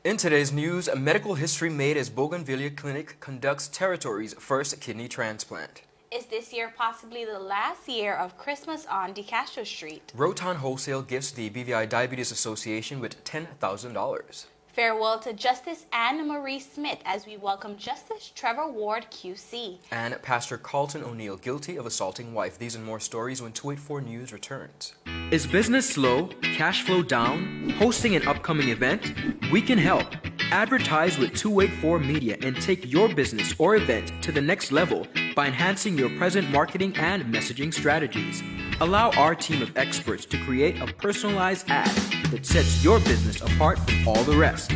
In today's news, medical history made as Bougainvillea Clinic conducts territory's first kidney transplant. Is this year possibly the last year of Christmas on DeCastro Street? Town Wholesale gifts the BVI Diabetes Association with $10,000. Farewell to Justice Anne Marie Smith as we welcome Justice Trevor Ward QC. And Pastor Carlton O'Neal guilty of assaulting wife. These and more stories when 284 News returns. Is business slow? Cash flow down? Hosting an upcoming event? We can help. Advertise with 284 Media and take your business or event to the next level by enhancing your present marketing and messaging strategies. Allow our team of experts to create a personalized ad that sets your business apart from all the rest.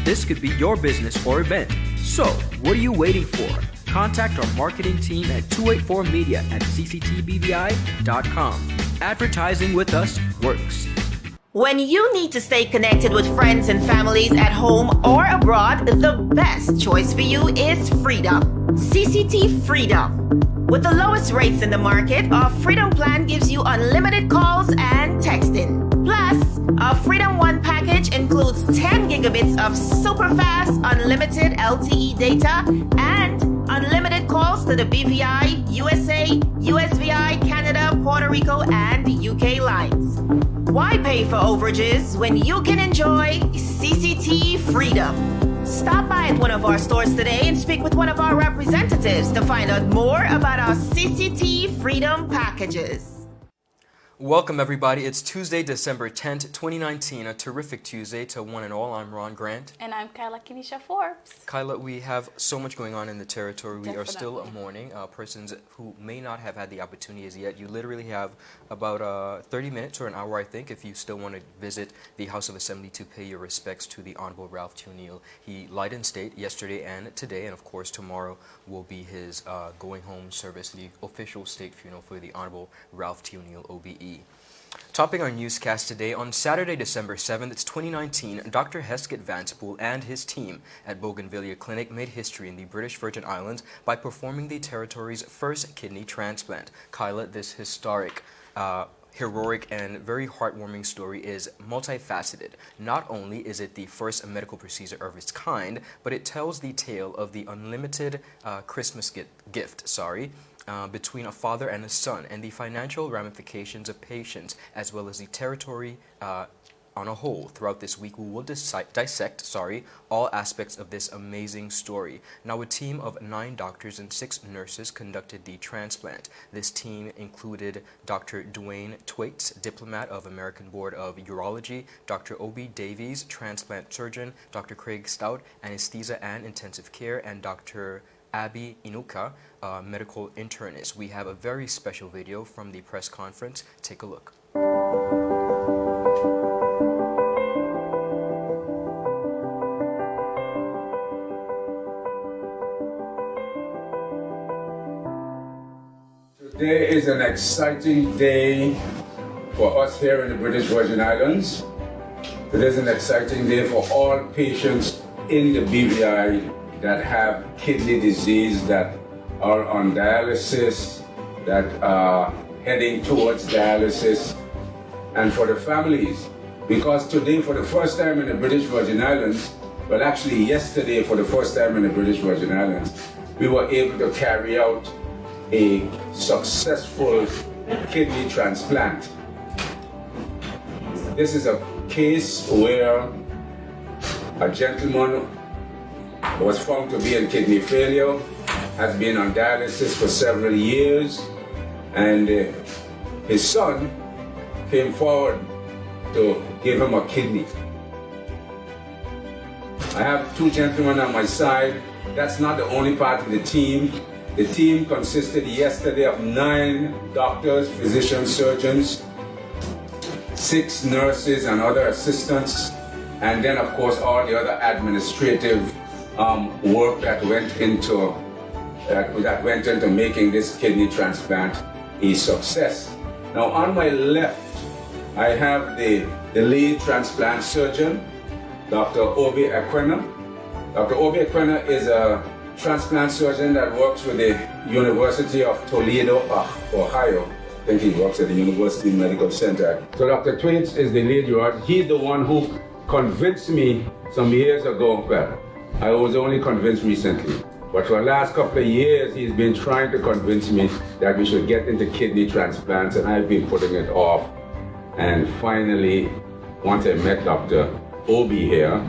This could be your business or event. So, what are you waiting for? Contact our marketing team at 284media at cctbvi.com. Advertising with us works. When you need to stay connected with friends and families at home or abroad, the best choice for you is Freedom. CCT Freedom. With the lowest rates in the market, our Freedom plan gives you unlimited calls and texting. Plus, our Freedom One package includes 10 gigabits of super fast, unlimited LTE data and unlimited calls to the BVI, USA, USVI, Canada, Puerto Rico, and UK lines. Why pay for overages when you can enjoy CCT Freedom? Stop by at one of our stores today and speak with one of our representatives to find out more about our CCT Freedom packages. Welcome everybody. It's Tuesday, December 10th, 2019. A terrific Tuesday to one and all. I'm Ron Grant. And I'm Kyla Kinisha Forbes. Kyla, we have so much going on in the territory. Definitely. We are still mourning persons who may not have had the opportunity as yet. You literally have about 30 minutes or an hour, I think, if you still want to visit the House of Assembly to pay your respects to the Honorable Ralph O'Neal. He lied in state yesterday and today, and of course tomorrow will be his going home service, the official state funeral for the Honorable Ralph O'Neal, OBE. Topping our newscast today, on Saturday, December 7th, it's 2019, Dr. Hesketh Vancepool and his team at Bougainvillea Clinic made history in the British Virgin Islands by performing the territory's first kidney transplant. Kyla, this historic, heroic, and very heartwarming story is multifaceted. Not only is it the first medical procedure of its kind, but it tells the tale of the unlimited Christmas gift, between a father and a son, and the financial ramifications of patients, as well as the territory on a whole. Throughout this week, we will dissect all aspects of this amazing story. Now, a team of 9 doctors and 6 nurses conducted the transplant. This team included Dr. Dwayne Twaits, diplomat of American Board of Urology, Dr. Obi Davies, transplant surgeon, Dr. Craig Stout, anesthesia and intensive care, and Dr. Abby Inuka, medical internist. We have a very special video from the press conference. Take a look. Today is an exciting day for us here in the British Virgin Islands. It is an exciting day for all patients in the BVI that have kidney disease, that are on dialysis, that are heading towards dialysis, and for the families. Because today, for the first time in the British Virgin Islands, well, actually yesterday for the first time in the British Virgin Islands, we were able to carry out a successful kidney transplant. This is a case where a gentleman was found to be in kidney failure, has been on dialysis for several years, and his son came forward to give him a kidney. I have 2 gentlemen on my side. That's not the only part of the team. The team consisted yesterday of 9 doctors, physicians, surgeons, 6 nurses and other assistants, and then of course all the other administrative work that went into making this kidney transplant a success. Now on my left, I have the lead transplant surgeon, Dr. Obi Ekwena. Dr. Obi Ekwena is a transplant surgeon that works with the University of Toledo, Ohio. I think he works at the University Medical Center. So Dr. Twaits is the lead urologist. He's the one who convinced me some years ago. Well, I was only convinced recently, but for the last couple of years, he's been trying to convince me that we should get into kidney transplants, and I've been putting it off. And finally, once I met Dr. Obi here,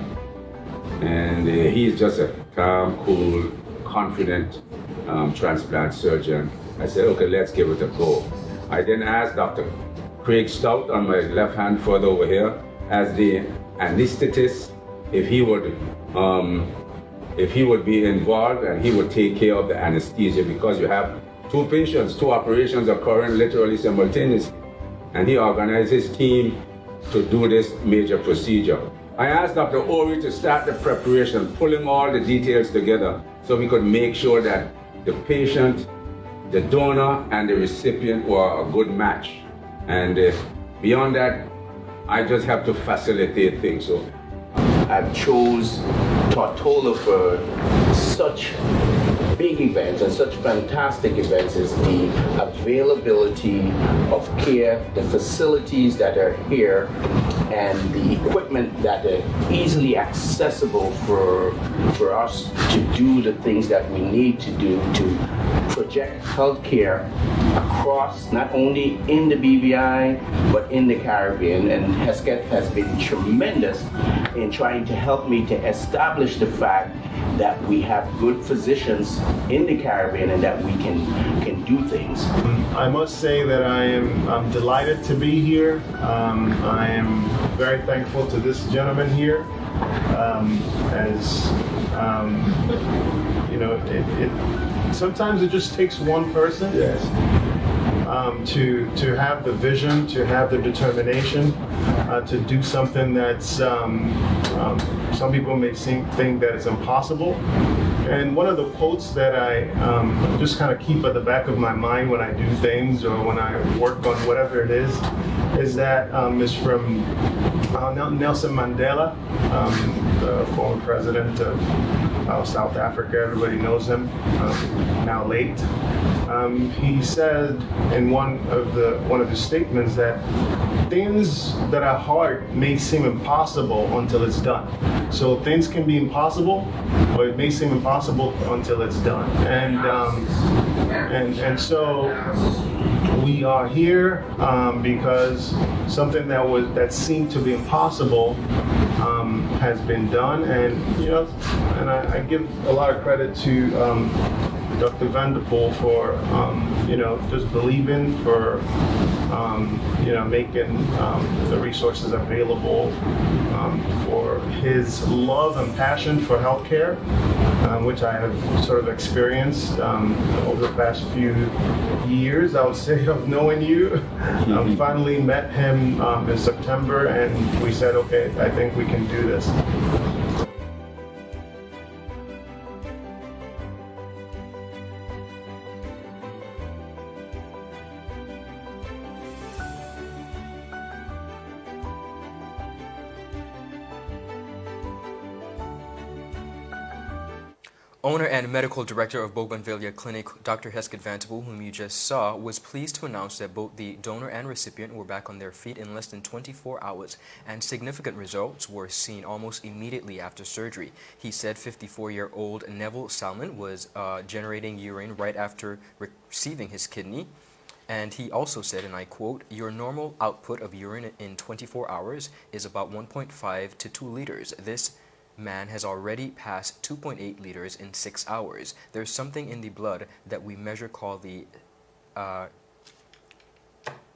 and he's just a calm, cool, confident transplant surgeon, I said, okay, let's give it a go. I then asked Dr. Craig Stout on my left hand further over here as the anesthetist if he would be involved and he would take care of the anesthesia, because you have two patients, two operations occurring literally simultaneously. And he organized his team to do this major procedure. I asked Dr. Ori to start the preparation, pulling all the details together so we could make sure that the patient, the donor, and the recipient were a good match. And beyond that, I just have to facilitate things. So I chose Tortola for such big events and such fantastic events is the availability of care, the facilities that are here, and the equipment that are easily accessible for us to do the things that we need to do to project healthcare across, not only in the BVI, but in the Caribbean. And Hesketh has been tremendous in trying to help me to establish the fact that we have good physicians in the Caribbean and that we can do things. I must say that I'm delighted to be here. I am very thankful to this gentleman here. Sometimes it just takes one person. yes. To have the vision, to have the determination, to do something that's some people may think that it's impossible. And one of the quotes that I just kind of keep at the back of my mind when I do things or when I work on whatever it is that is from Nelson Mandela, the former president of South Africa. Everybody knows him, now late. He said in one of his statements that things that are hard may seem impossible until it's done. So things can be impossible, or it may seem impossible until it's done. And so we are here because something that seemed to be impossible has been done, and I give a lot of credit to Dr. Vanderpool for just believing, for making the resources available, for his love and passion for healthcare, which I have sort of experienced over the past few years, I would say, of knowing you. Finally met him in September, and we said, okay, I think we can do this. Owner and medical director of Bougainvillea Clinic, Dr. Hesketh Vanderpool, whom you just saw, was pleased to announce that both the donor and recipient were back on their feet in less than 24 hours, and significant results were seen almost immediately after surgery. He said 54-year-old Neville Salmon was generating urine right after receiving his kidney. And he also said, and I quote, "Your normal output of urine in 24 hours is about 1.5 to 2 liters. This man has already passed 2.8 liters in 6 hours. There's something in the blood that we measure called the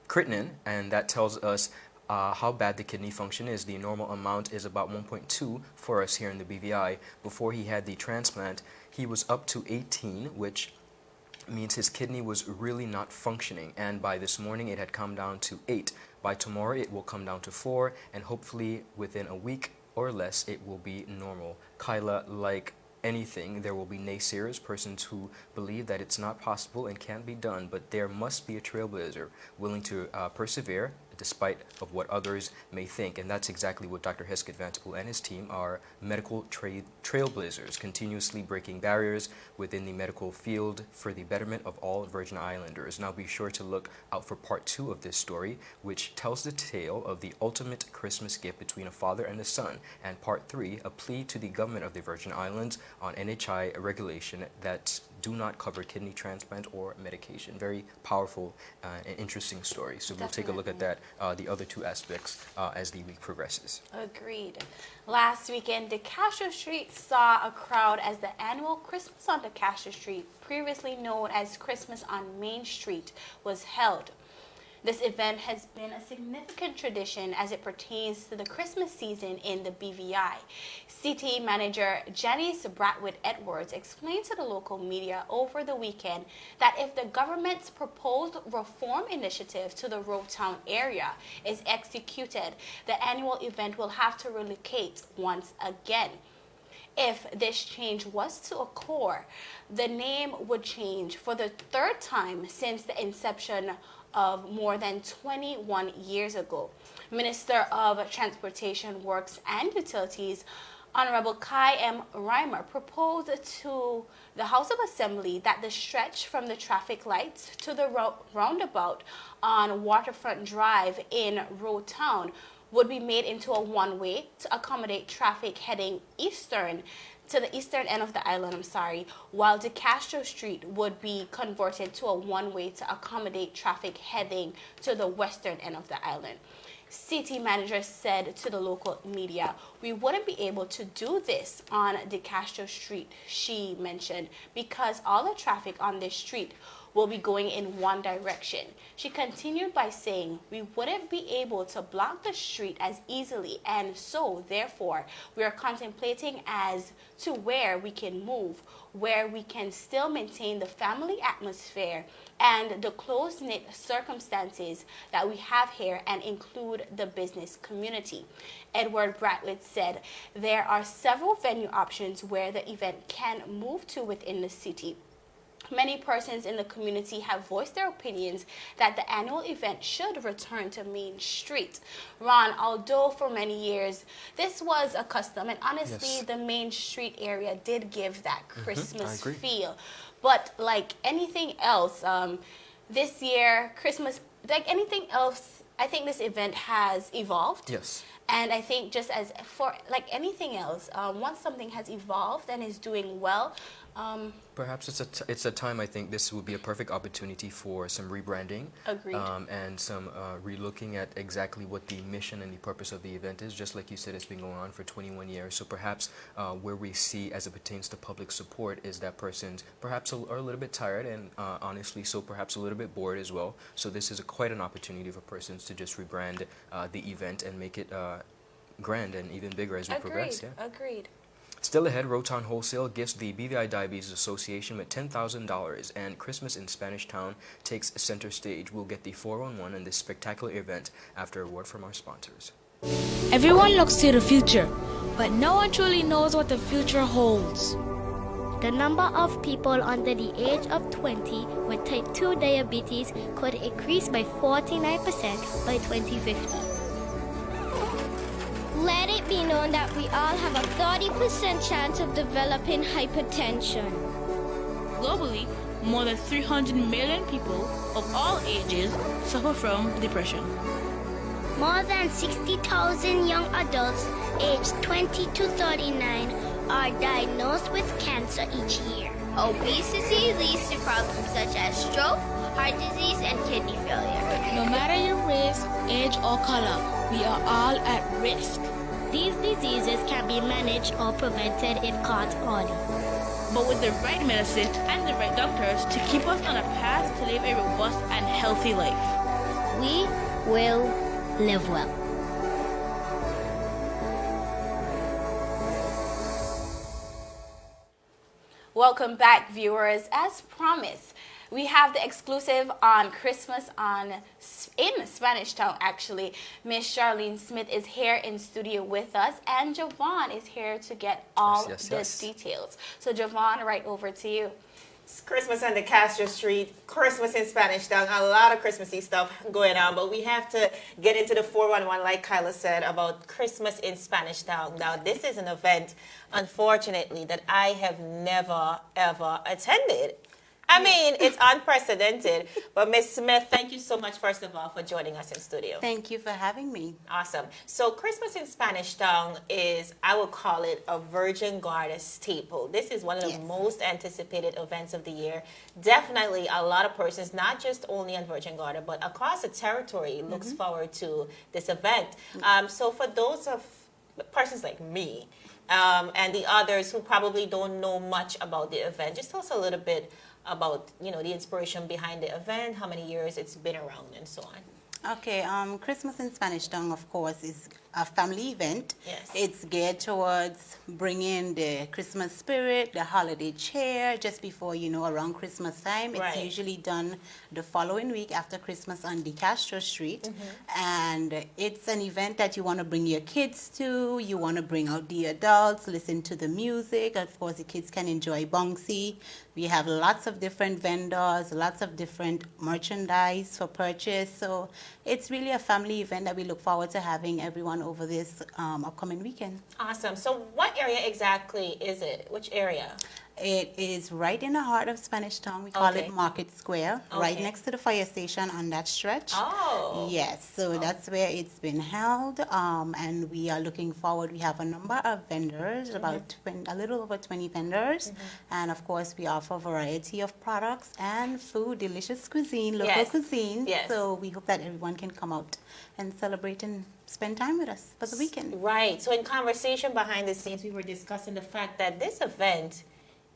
creatinine, and that tells us how bad the kidney function is. The normal amount is about 1.2 for us here in the BVI. Before he had the transplant, he was up to 18, which means his kidney was really not functioning, and by this morning it had come down to 8. By tomorrow it will come down to 4, and hopefully within a week or less it will be normal." Kyla, like anything, there will be naysayers, persons who believe that it's not possible and can't be done, but there must be a trailblazer willing to persevere, despite of what others may think. And that's exactly what Dr. Hesketh Vanterpool and his team are medical trailblazers, continuously breaking barriers within the medical field for the betterment of all Virgin Islanders. Now be sure to look out for part 2 of this story, which tells the tale of the ultimate Christmas gift between a father and a son, and part 3, a plea to the government of the Virgin Islands on NHI regulation that do not cover kidney transplant or medication. Very powerful and interesting story. So we'll take a look at that, the other 2 aspects, as the week progresses. Agreed. Last weekend, DeCastro Street saw a crowd as the annual Christmas on DeCastro Street, previously known as Christmas on Main Street, was held. This event has been a significant tradition as it pertains to the Christmas season in the BVI. CT manager Janice Bratwood Edwards explained to the local media over the weekend that if the government's proposed reform initiative to the Roadtown area is executed, the annual event will have to relocate once again. If this change was to occur, the name would change for the 3rd time since the inception of more than 21 years ago. Minister of Transportation, Works and Utilities, Honorable Kai M. Reimer, proposed to the House of Assembly that the stretch from the traffic lights to the roundabout on Waterfront Drive in Roadtown would be made into a one-way to accommodate traffic heading to the eastern end of the island, while DeCastro Street would be converted to a one-way to accommodate traffic heading to the western end of the island. City manager said to the local media, "We wouldn't be able to do this on DeCastro Street," she mentioned, "because all the traffic on this street will be going in one direction." She continued by saying, "We wouldn't be able to block the street as easily, and so therefore we are contemplating as to where we can move, where we can still maintain the family atmosphere and the close-knit circumstances that we have here and include the business community." Edward Bratwood said there are several venue options where the event can move to within the city. Many persons in the community have voiced their opinions that the annual event should return to Main Street. Ron, although for many years this was a custom, and honestly, the Main Street area did give that Christmas feel. But like anything else, this year, Christmas, like anything else, I think this event has evolved. Yes. And I think just as for like anything else, once something has evolved and is doing well, perhaps it's a time. I think this would be a perfect opportunity for some rebranding. Agreed. And some relooking at exactly what the mission and the purpose of the event is. Just like you said, it's been going on for 21 years. So perhaps where we see, as it pertains to public support, is that persons perhaps are a little bit tired and honestly, so perhaps a little bit bored as well. So this is quite an opportunity for persons to just rebrand the event and make it grand and even bigger as we progress. Yeah. Agreed. Still ahead, Town Wholesale gifts the BVI Diabetes Association with $10,000, and Christmas in Spanish Town takes center stage. We'll get the 411 in this spectacular event after a word from our sponsors. Everyone looks to the future, but no one truly knows what the future holds. The number of people under the age of 20 with type 2 diabetes could increase by 49% by 2050. Let it be known that we all have a 30% chance of developing hypertension. Globally, more than 300 million people of all ages suffer from depression. More than 60,000 young adults aged 20 to 39 are diagnosed with cancer each year. Obesity leads to problems such as stroke, heart disease, and kidney failure. No matter your race, age, or color, we are all at risk. These diseases can be managed or prevented if caught early. But with the right medicine and the right doctors to keep us on a path to live a robust and healthy life, we will live well. Welcome back, viewers. As promised, we have the exclusive on Christmas in Spanish Town, actually. Miss Charlene Smith is here in studio with us, and Javon is here to get all the details. So Javon, right over to you. It's Christmas on the Castro Street, Christmas in Spanish Town, a lot of Christmassy stuff going on, but we have to get into the 411, like Kyla said, about Christmas in Spanish Town. Now, this is an event, unfortunately, that I have never, ever attended. I mean, it's unprecedented. But Ms. Smith, thank you so much, first of all, for joining us in studio. Thank you for having me. Awesome. So Christmas in Spanish Town is, I would call it a Virgin Gorda staple. This is one of the most anticipated events of the year. Definitely a lot of persons, not just only on Virgin Gorda, but across the territory, looks forward to this event. So for those of persons like me and the others who probably don't know much about the event, just tell us a little bit about, you know, the inspiration behind the event, how many years it's been around, and so on. Okay, Christmas in Spanish Town, of course, is a family event. Yes. It's geared towards bringing the Christmas spirit, the holiday cheer, just before, you know, around Christmas time. It's usually done the following week after Christmas on De Castro Street. And it's an event that you want to bring your kids to. You want to bring out the adults, listen to the music. Of course, the kids can enjoy bouncy. We have lots of different vendors, lots of different merchandise for purchase. So it's really a family event that we look forward to having everyone over this upcoming weekend. Awesome. So what area exactly is it? Which area? It is right in the heart of Spanish Town. We call it Market Square, right next to the fire station on that stretch. Oh. Yes, so that's where it's been held, and we are looking forward. We have a number of vendors, about a little over 20 vendors, and of course we offer a variety of products and food, delicious cuisine, local cuisine. Yes. So we hope that everyone can come out and celebrate and spend time with us for the weekend. Right. So in conversation behind the scenes, we were discussing the fact that this event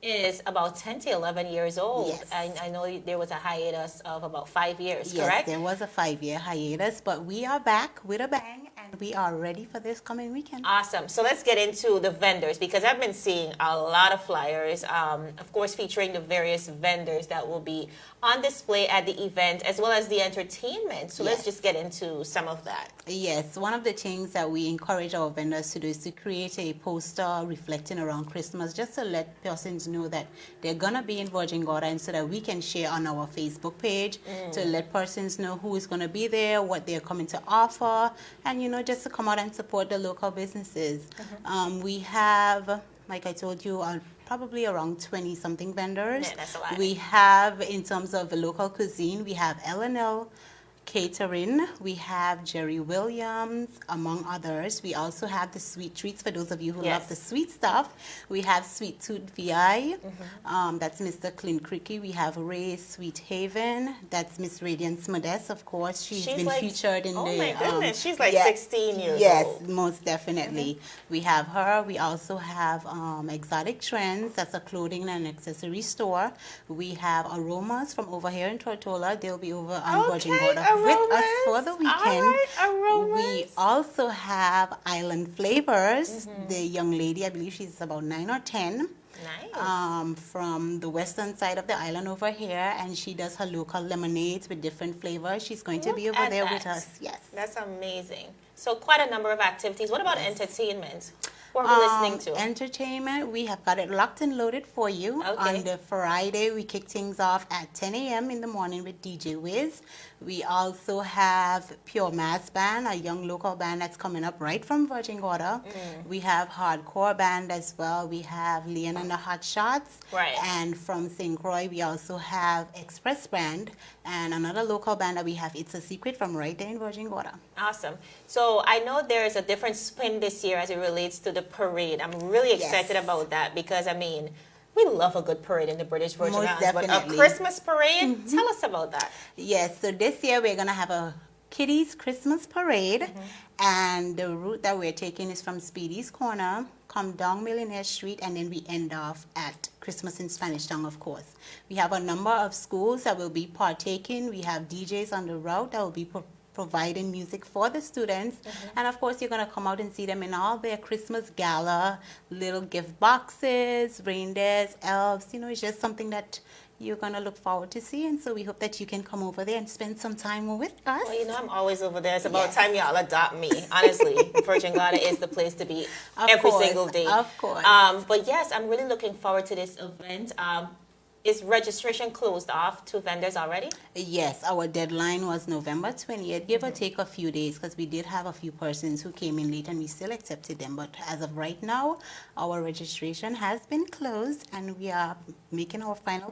is about 10 to 11 years old. Yes. I know there was a hiatus of about 5 years, Yes, correct? there was a 5-year hiatus, but we are back with a bang, and we are ready for this coming weekend. Awesome. So let's get into the vendors, because I've been seeing a lot of flyers, of course, featuring the various vendors that will be on display at the event, as well as the entertainment. So let's just get into some of that. Yes, one of the things that we encourage our vendors to do is to create a poster reflecting around Christmas, just to let persons know that they're gonna be in Virgin Gorda, and so that we can share on our Facebook page to let persons know who is gonna be there, what they're coming to offer, and you know, just to come out and support the local businesses. We have, like I told you, probably around 20 something vendors. Yeah, that's a lot. We have, in terms of the local cuisine, we have L&L Catering, we have Jerry Williams, among others. We also have the sweet treats for those of you who love the sweet stuff. We have Sweet Tooth VI, that's Mr. Clint Cricky. We have Ray Sweet Haven, that's Miss Radiance Modest, of course. She's been like, featured in oh the... my goodness, she's like 16 years old. Yes, most definitely. We have her. We also have Exotic Trends, that's a clothing and accessory store. We have Aromas from over here in Tortola. They'll be over on Virgin Gorda with us for the weekend. We also have Island Flavors. The young lady, I believe she's about 9 or 10. Nice. From the western side of the island over here, and she does her local lemonades with different flavors. She's going to be over there with us. Yes. That's amazing. So quite a number of activities. What about entertainment? What are we listening to? Entertainment, we have got it locked and loaded for you. On the Friday, we kick things off at 10 a.m. in the morning with DJ Wiz. We also have Pure Mass Band, a young local band that's coming up right from Virgin Gorda. We have Hardcore Band as well. We have Leon and the Hot Shots. Right. And from St. Croix, we also have Express Band. And another local band that we have, It's a Secret, from right there in Virgin Gorda. Awesome. So I know there is a different spin this year as it relates to the parade. I'm really excited about that, because, I mean, we love a good parade in the British Virgin Islands. But a Christmas parade, tell us about that. Yes, so this year we're going to have a Kiddies Christmas Parade, and the route that we're taking is from Speedy's Corner, come down Millionaire Street, and then we end off at Christmas in Spanish Town, of course. We have a number of schools that will be partaking. We have DJs on the route that will be providing music for the students. And of course, you're going to come out and see them in all their Christmas gala, little gift boxes, reindeers, elves. You know, it's just something that you're going to look forward to seeing. So we hope that you can come over there and spend some time with us. Well, you know, I'm always over there. It's about time y'all adopt me. Honestly, Virgin Gorda is the place to be every single day. Of course. But yes, I'm really looking forward to this event. is registration closed off to vendors already? Yes, our deadline was November 20th, give or take a few days, because we did have a few persons who came in late and we still accepted them. But as of right now, our registration has been closed and we are making our final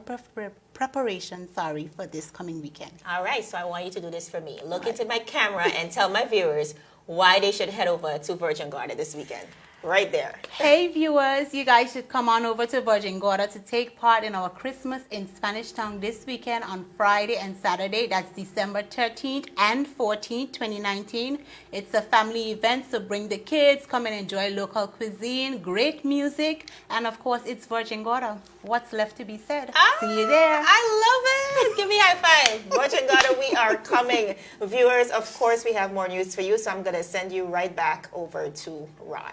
preparation, for this coming weekend. All right, so I want you to do this for me. Look into my camera and tell my viewers why they should head over to Virgin Gorda this weekend. Right there. Hey viewers, you guys should come on over to Virgin Gorda to take part in our Christmas in Spanish Town this weekend on Friday and Saturday. That's December 13th and 14th, 2019. It's a family event, so bring the kids, come and enjoy local cuisine, great music, and of course it's Virgin Gorda. What's left to be said? See you there. I love it. Give me a high five. Virgin Gorda, we are coming. Viewers, of course, we have more news for you, so I'm going to send you right back over to Ron.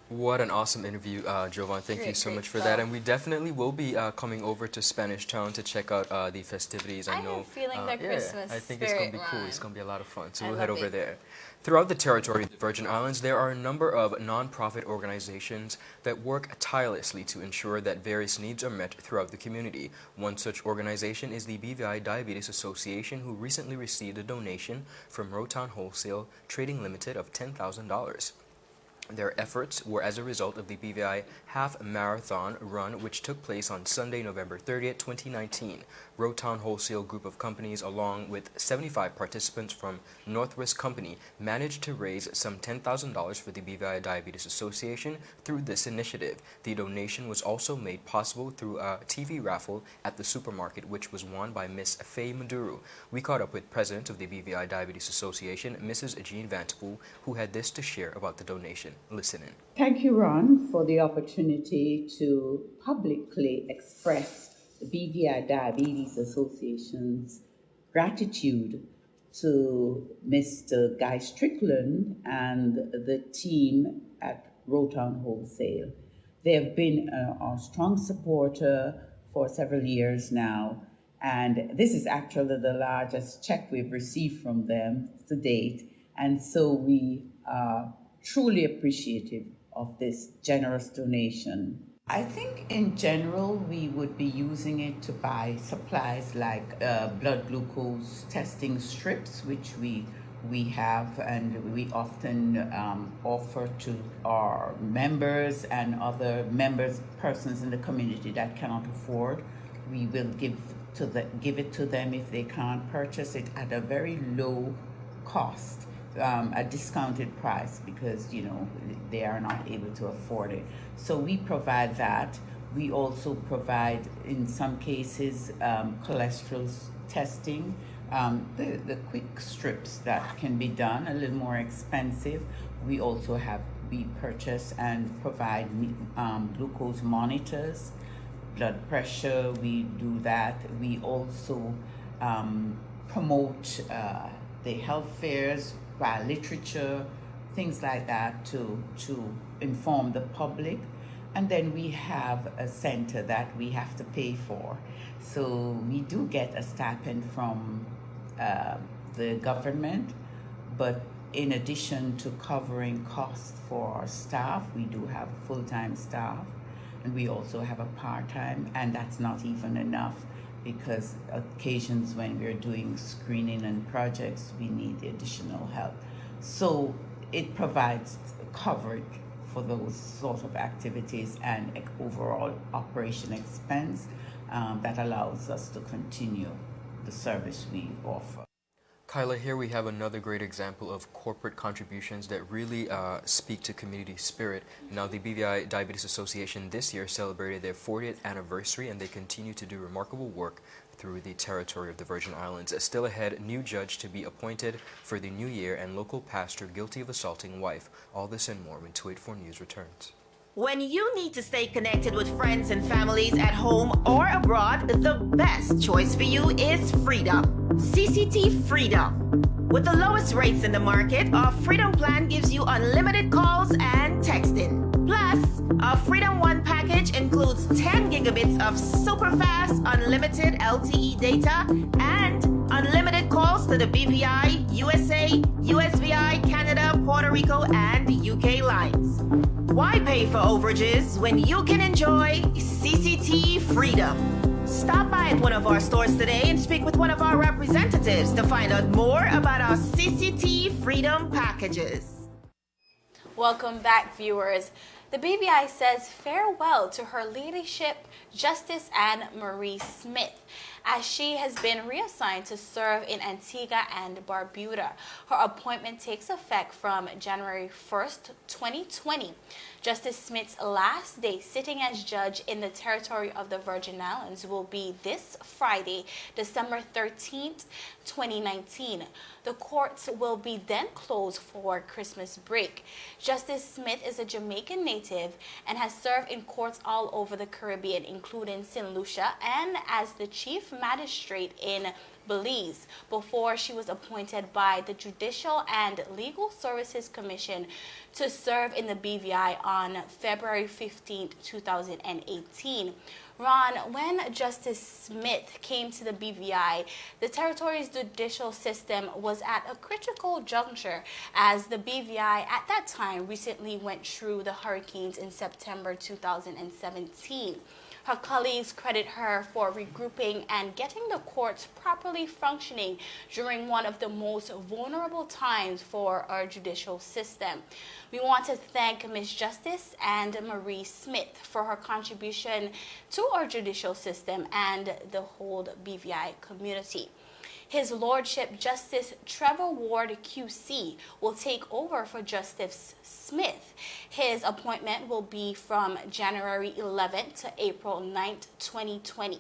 What an awesome interview, Jovan. Thank you so much for that. And we definitely will be coming over to Spanish Town to check out the festivities. I am feeling the Christmas I think it's going to be cool. It's going to be a lot of fun. So we'll head over there. Throughout the territory of the Virgin Islands, there are a number of non-profit organizations that work tirelessly to ensure that various needs are met throughout the community. One such organization is the BVI Diabetes Association, who recently received a donation from Town Wholesale Trading Limited of $10,000. Their efforts were as a result of the BVI Half Marathon Run, which took place on Sunday, November 30th, 2019. Town Wholesale Group of Companies, along with 75 participants from Northwest Company, managed to raise some $10,000 for the BVI Diabetes Association through this initiative. The donation was also made possible through a TV raffle at the supermarket, which was won by Miss Faye Maduru. We caught up with President of the BVI Diabetes Association, Mrs. Jean Vanterpool, who had this to share about the donation. Listen in. Thank you, Ron, for the opportunity to publicly express the BVI Diabetes Association's gratitude to Mr. Guy Strickland and the team at Town Wholesale. They have been a strong supporter for several years now, and this is actually the largest check we've received from them to date, and so we are truly appreciative of this generous donation. I think in general we would be using it to buy supplies like blood glucose testing strips, which we have and we often offer to our members and other persons in the community that cannot afford. We will give it to them if they can't purchase it at a very low cost. A discounted price because they are not able to afford it. So we provide that. We also provide in some cases cholesterol testing, the quick strips that can be done, a little more expensive. We purchase and provide glucose monitors, blood pressure, we do that. We also promote the health fairs, by literature, things like that to inform the public. And then we have a center that we have to pay for. So we do get a stipend from the government, but in addition to covering costs for our staff, we do have full-time staff, and we also have a part-time, and that's not even enough because occasions when we're doing screening and projects, we need additional help. So it provides coverage for those sort of activities and overall operation expense that allows us to continue the service we offer. Kyla, here we have another great example of corporate contributions that really speak to community spirit. Now, the BVI Diabetes Association this year celebrated their 40th anniversary, and they continue to do remarkable work through the territory of the Virgin Islands. Still ahead, new judge to be appointed for the new year and local pastor guilty of assaulting wife. All this and more when 284 News returns. When you need to stay connected with friends and families at home or abroad, the best choice for you is Freedom. CCT Freedom. With the lowest rates in the market, our Freedom plan gives you unlimited calls and texting. Plus, our Freedom One package includes 10 gigabits of super fast, unlimited LTE data and unlimited calls to the BVI, USA, USVI, Canada, Puerto Rico, and UK lines. Why pay for overages when you can enjoy CCT Freedom. Stop by at one of our stores today and speak with one of our representatives to find out more about our CCT Freedom packages. Welcome back, viewers. The BVI says farewell to her ladyship, Justice Anne Marie Smith, as she has been reassigned to serve in Antigua and Barbuda. Her appointment takes effect from January 1st, 2020. Justice Smith's last day sitting as judge in the territory of the Virgin Islands will be this Friday, December 13th, 2019. The courts will be then closed for Christmas break. Justice Smith is a Jamaican native and has served in courts all over the Caribbean, including St. Lucia, and as the chief magistrate in Belize before she was appointed by the Judicial and Legal Services Commission to serve in the BVI on February 15, 2018. Ron, when Justice Smith came to the BVI, the territory's judicial system was at a critical juncture as the BVI at that time recently went through the hurricanes in September 2017. Her colleagues credit her for regrouping and getting the courts properly functioning during one of the most vulnerable times for our judicial system. We want to thank Ms. Justice Anne Marie Smith for her contribution to our judicial system and the whole BVI community. His Lordship Justice Trevor Ward QC will take over for Justice Smith. His appointment will be from January 11th to April 9th, 2020.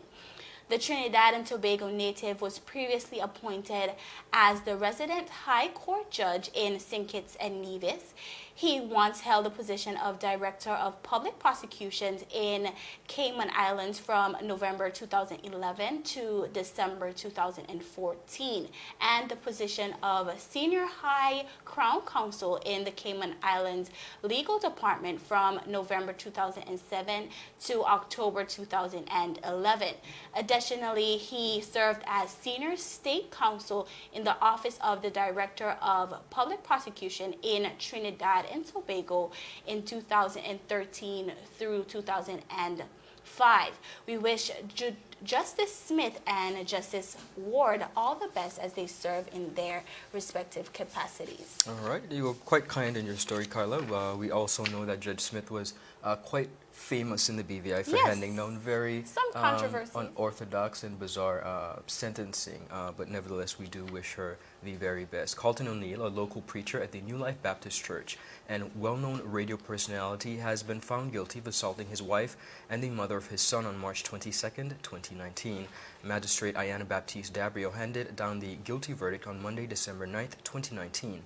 The Trinidad and Tobago native was previously appointed as the resident High Court judge in St. Kitts and Nevis. He once held the position of Director of Public Prosecutions in Cayman Islands from November 2011 to December 2014, and the position of Senior High Crown Counsel in the Cayman Islands Legal Department from November 2007 to October 2011. Additionally, he served as Senior State Counsel in the Office of the Director of Public Prosecution in Trinidad and Tobago in 2013 through 2005. We wish Justice Smith and Justice Ward all the best as they serve in their respective capacities. All right, you were quite kind in your story, Carla. We also know that Judge Smith was quite famous in the BVI for handing down very unorthodox and bizarre sentencing, but nevertheless we do wish her the very best. Carlton O'Neal, a local preacher at the New Life Baptist Church and well-known radio personality, has been found guilty of assaulting his wife and the mother of his son on March 22nd, 2019. Magistrate Ayana Baptiste Dabrio handed down the guilty verdict on Monday, December 9th, 2019.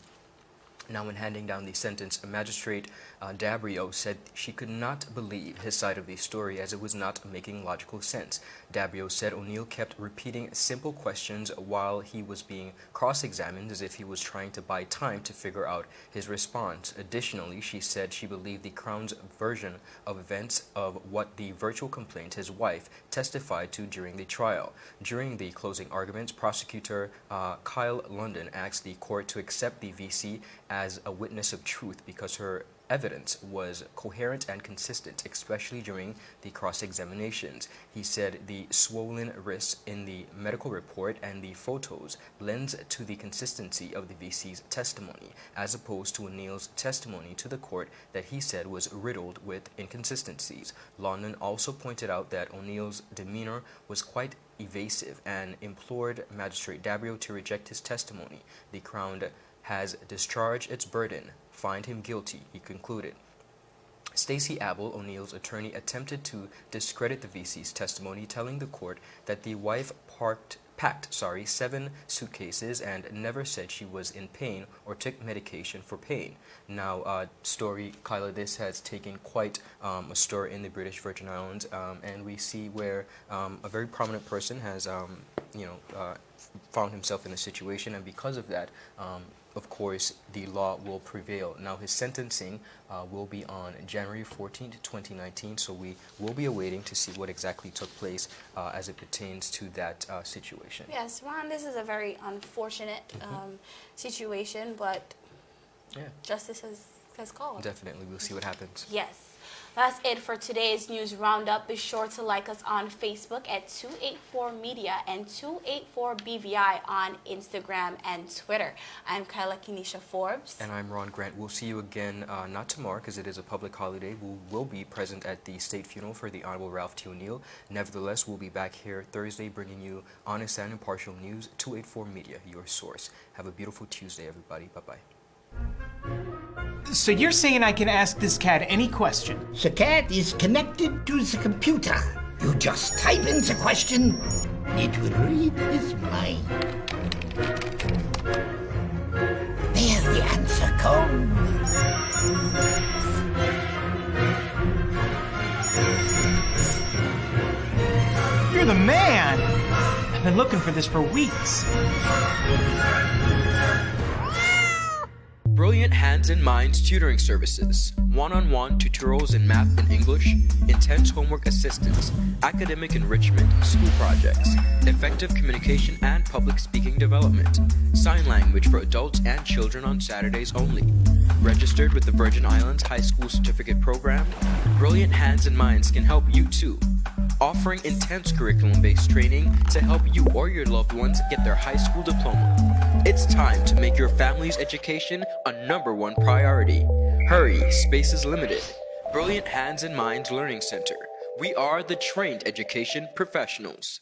Now, in handing down the sentence, Magistrate Dabrio said she could not believe his side of the story as it was not making logical sense. Dabrio said O'Neal kept repeating simple questions while he was being cross-examined as if he was trying to buy time to figure out his response. Additionally, she said she believed the Crown's version of events of what the virtual complaint his wife testified to during the trial. During the closing arguments, prosecutor Kyle London asked the court to accept the VC as a witness of truth because her evidence was coherent and consistent, especially during the cross-examinations. He said the swollen wrists in the medical report and the photos lends to the consistency of the VC's testimony, as opposed to O'Neal's testimony to the court that he said was riddled with inconsistencies. London also pointed out that O'Neal's demeanor was quite evasive and implored Magistrate Dabrio to reject his testimony. The Crown has discharged its burden. Find him guilty, he concluded. Stacey Abel, O'Neal's attorney, attempted to discredit the VC's testimony, telling the court that the wife packed 7 suitcases and never said she was in pain or took medication for pain. Now, Kyla, this has taken quite a stir in the British Virgin Islands, and we see where a very prominent person has, found himself in a situation, and because of that, of course, the law will prevail. Now, his sentencing will be on January 14th, 2019, so we will be awaiting to see what exactly took place as it pertains to that situation. Yes, Ron, this is a very unfortunate situation, but justice has called. Definitely. We'll see what happens. Yes. That's it for today's news roundup. Be sure to like us on Facebook at 284 Media and 284 BVI on Instagram and Twitter. I'm Kyla Kenesha Forbes. And I'm Ron Grant. We'll see you again, not tomorrow because it is a public holiday. We will be present at the state funeral for the Honorable Ralph T. O'Neal. Nevertheless, we'll be back here Thursday bringing you honest and impartial news. 284 Media, your source. Have a beautiful Tuesday, everybody. Bye-bye. So you're saying I can ask this cat any question? The cat is connected to the computer. You just type in the question, it will read his mind. There the answer comes. You're the man! I've been looking for this for weeks. Brilliant Hands and Minds tutoring services, one-on-one tutorials in math and English, intense homework assistance, academic enrichment, school projects, effective communication and public speaking development, sign language for adults and children on Saturdays only. Registered with the Virgin Islands High School Certificate Program, Brilliant Hands and Minds can help you too. Offering intense curriculum-based training to help you or your loved ones get their high school diploma. It's time to make your family's education a #1 priority. Hurry, space is limited. Brilliant Hands and Minds Learning Center. We are the trained education professionals.